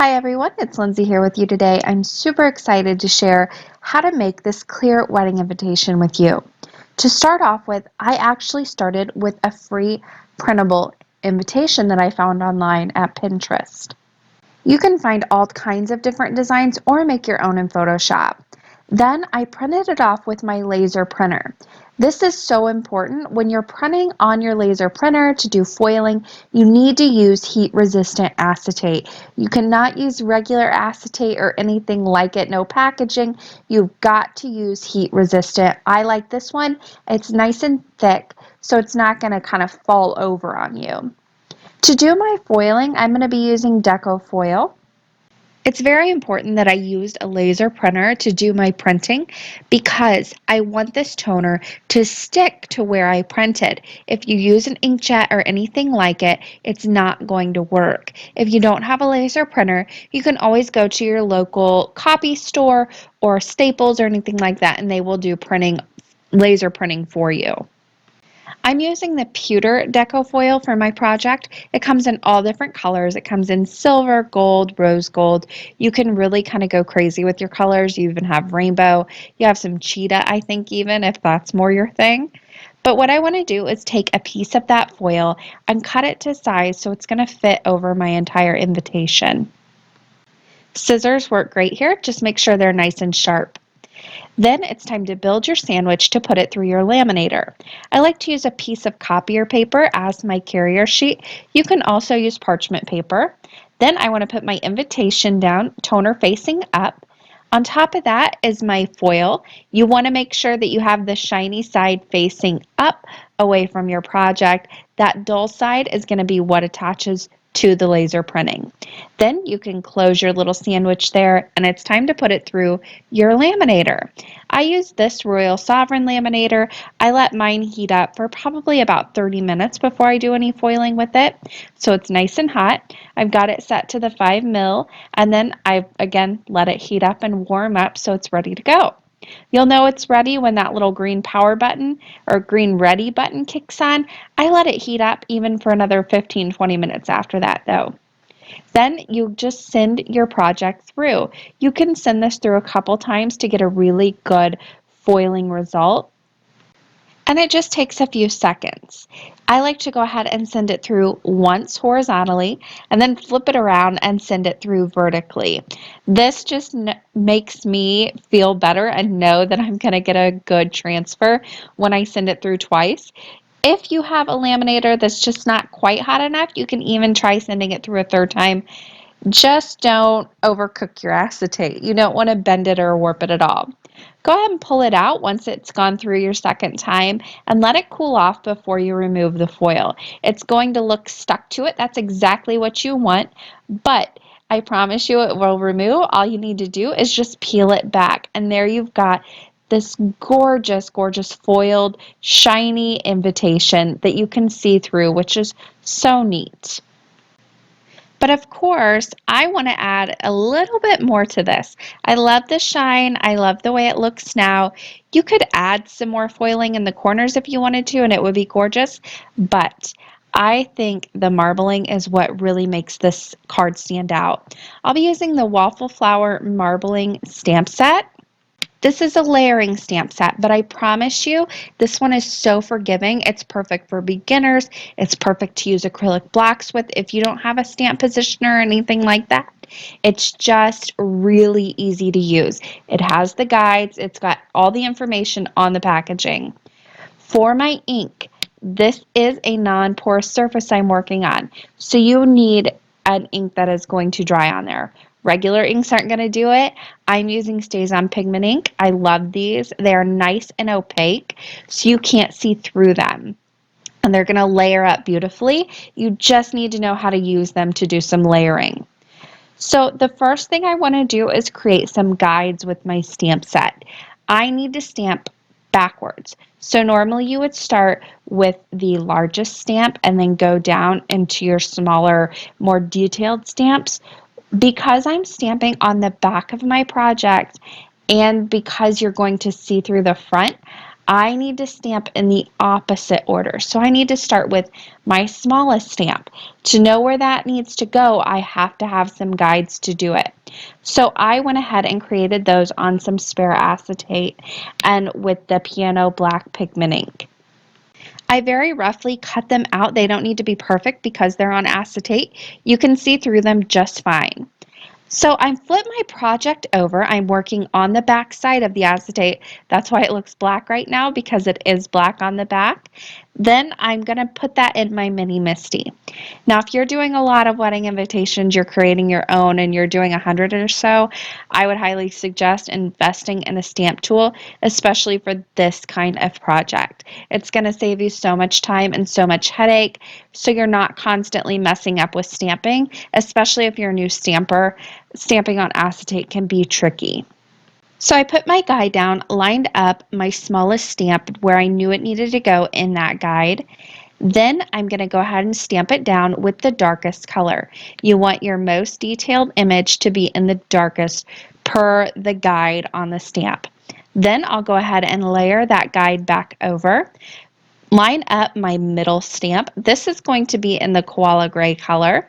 Hi everyone, it's Lindsay here with you today. I'm super excited to share how to make this clear wedding invitation with you. To start off with, I actually started with a free printable invitation that I found online at Pinterest. You can find all kinds of different designs or make your own in Photoshop. Then I printed it off with my laser printer. This is so important. When you're printing on your laser printer to do foiling, you need to use heat-resistant acetate. You cannot use regular acetate or anything like it, no packaging. You've got to use heat-resistant. I like this one. It's nice and thick, so it's not going to kind of fall over on you. To do my foiling, I'm going to be using Deco foil. It's very important that I used a laser printer to do my printing because I want this toner to stick to where I printed. If you use an inkjet or anything like it, it's not going to work. If you don't have a laser printer, you can always go to your local copy store or Staples or anything like that, and they will do laser printing for you. I'm using the Pewter Deco foil for my project. It comes in all different colors. It comes in silver, gold, rose gold. You can really kind of go crazy with your colors. You even have rainbow. You have some cheetah, I think, even if that's more your thing. But what I want to do is take a piece of that foil and cut it to size so it's going to fit over my entire invitation. Scissors work great here. Just make sure they're nice and sharp. Then it's time to build your sandwich to put it through your laminator. I like to use a piece of copier paper as my carrier sheet. You can also use parchment paper. Then I want to put my invitation down, toner facing up. On top of that is my foil. You want to make sure that you have the shiny side facing up away from your project. That dull side is going to be what attaches to the laser printing. Then you can close your little sandwich there, and it's time to put it through your laminator. I use this Royal Sovereign laminator. I let mine heat up for probably about 30 minutes before I do any foiling with it, so it's nice and hot. I've got it set to the 5 mil, and then I've again let it heat up and warm up so it's ready to go. You'll know it's ready when that little green power button or green ready button kicks on. I let it heat up even for another 15-20 minutes after that though. Then you just send your project through. You can send this through a couple times to get a really good foiling result. And it just takes a few seconds. I like to go ahead and send it through once horizontally and then flip it around and send it through vertically. This just makes me feel better and know that I'm going to get a good transfer when I send it through twice. If you have a laminator that's just not quite hot enough, you can even try sending it through a third time. Just don't overcook your acetate. You don't want to bend it or warp it at all. Go ahead and pull it out once it's gone through your second time and let it cool off before you remove the foil. It's going to look stuck to it. That's exactly what you want, but I promise you it will remove. All you need to do is just peel it back, and there you've got this gorgeous, gorgeous foiled, shiny invitation that you can see through, which is so neat. But of course, I want to add a little bit more to this. I love the shine. I love the way it looks now. You could add some more foiling in the corners if you wanted to, and it would be gorgeous. But I think the marbling is what really makes this card stand out. I'll be using the Waffle Flower Marbling Stamp Set. This is a layering stamp set, but I promise you, this one is so forgiving. It's perfect for beginners. It's perfect to use acrylic blocks with if you don't have a stamp positioner or anything like that. It's just really easy to use. It has the guides. It's got all the information on the packaging. For my ink, this is a non-porous surface I'm working on, so you need an ink that is going to dry on there. Regular inks aren't going to do it. I'm using StazOn Pigment Ink. I love these. They're nice and opaque, so you can't see through them. And they're going to layer up beautifully. You just need to know how to use them to do some layering. So the first thing I want to do is create some guides with my stamp set. I need to stamp backwards. So normally you would start with the largest stamp and then go down into your smaller, more detailed stamps. Because I'm stamping on the back of my project and because you're going to see through the front, I need to stamp in the opposite order. So I need to start with my smallest stamp. To know where that needs to go, I have to have some guides to do it. So I went ahead and created those on some spare acetate and with the piano black pigment ink. I very roughly cut them out. They don't need to be perfect because they're on acetate. You can see through them just fine. So I flipped my project over. I'm working on the back side of the acetate. That's why it looks black right now, because it is black on the back. Then I'm going to put that in my mini MISTI. Now, if you're doing a lot of wedding invitations, you're creating your own, and you're doing 100 or so, I would highly suggest investing in a stamp tool, especially for this kind of project. It's going to save you so much time and so much headache, so you're not constantly messing up with stamping, especially if you're a new stamper. Stamping on acetate can be tricky. So I put my guide down, lined up my smallest stamp where I knew it needed to go in that guide. Then I'm going to go ahead and stamp it down with the darkest color. You want your most detailed image to be in the darkest per the guide on the stamp. Then I'll go ahead and layer that guide back over. Line up my middle stamp. This is going to be in the koala gray color.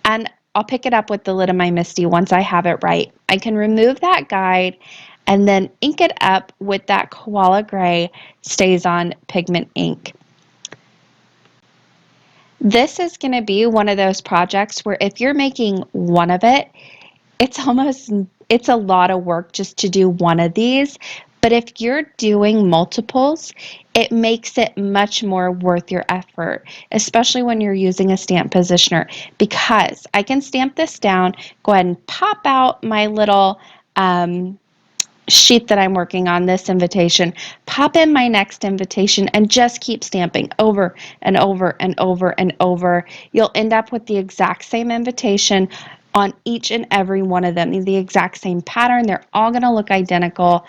And I'll pick it up with the lid of my MISTI once I have it right. I can remove that guide and then ink it up with that koala gray StazOn Pigment Ink. This is going to be one of those projects where if you're making one of it, it's a lot of work just to do one of these. But if you're doing multiples, it makes it much more worth your effort, especially when you're using a stamp positioner, because I can stamp this down, go ahead and pop out my little sheet that I'm working on, this invitation, pop in my next invitation, and just keep stamping over and over and over and over. You'll end up with the exact same invitation on each and every one of them, the exact same pattern. They're all going to look identical.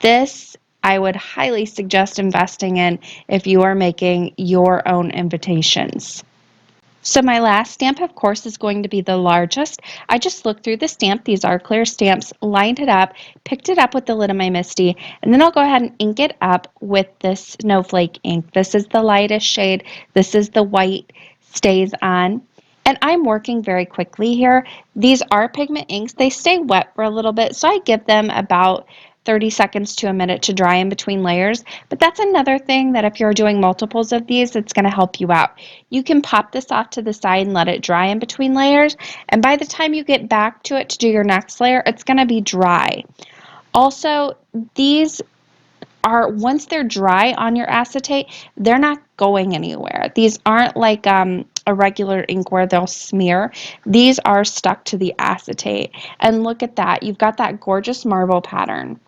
This I would highly suggest investing in if you are making your own invitations. So my last stamp, of course, is going to be the largest. I just looked through the stamp. These are clear stamps, lined it up, picked it up with the lid of my MISTI, and then I'll go ahead and ink it up with this snowflake ink. This is the lightest shade. This is the white StazOn. And I'm working very quickly here. These are pigment inks. They stay wet for a little bit, so I give them about 30 seconds to a minute to dry in between layers. But that's another thing that if you're doing multiples of these, it's going to help you out. You can pop this off to the side and let it dry in between layers. And by the time you get back to it to do your next layer, it's going to be dry. Also, these are, once they're dry on your acetate, they're not going anywhere. These aren't like a regular ink where they'll smear. These are stuck to the acetate. And look at that. You've got that gorgeous marble pattern.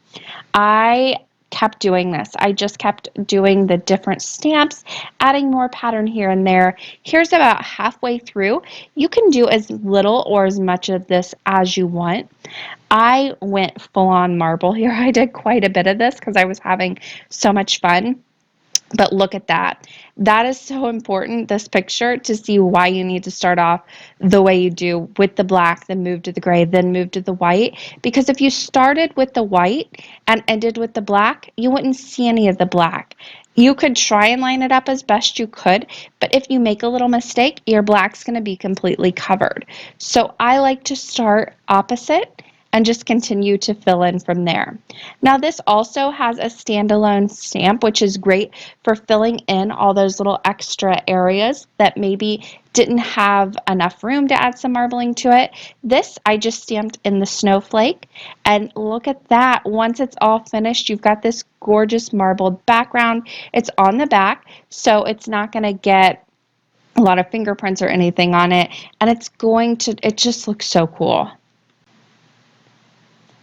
I kept doing this. I just kept doing the different stamps, adding more pattern here and there. Here's about halfway through. You can do as little or as much of this as you want. I went full on marble here. I did quite a bit of this because I was having so much fun. But look at that. That is so important, this picture, to see why you need to start off the way you do with the black, then move to the gray, then move to the white. Because if you started with the white and ended with the black, you wouldn't see any of the black. You could try and line it up as best you could, but if you make a little mistake, your black's going to be completely covered. So I like to start opposite and just continue to fill in from there. Now this also has a standalone stamp, which is great for filling in all those little extra areas that maybe didn't have enough room to add some marbling to it. This I just stamped in the snowflake, and look at that. Once it's all finished, you've got this gorgeous marbled background. It's on the back, so it's not going to get a lot of fingerprints or anything on it, and it just looks so cool.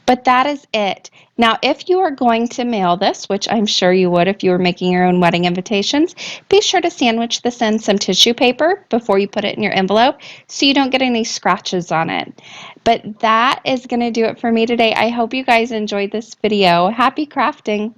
But that is it. Now, if you are going to mail this, which I'm sure you would if you were making your own wedding invitations, be sure to sandwich this in some tissue paper before you put it in your envelope so you don't get any scratches on it. But that is going to do it for me today. I hope you guys enjoyed this video. Happy crafting!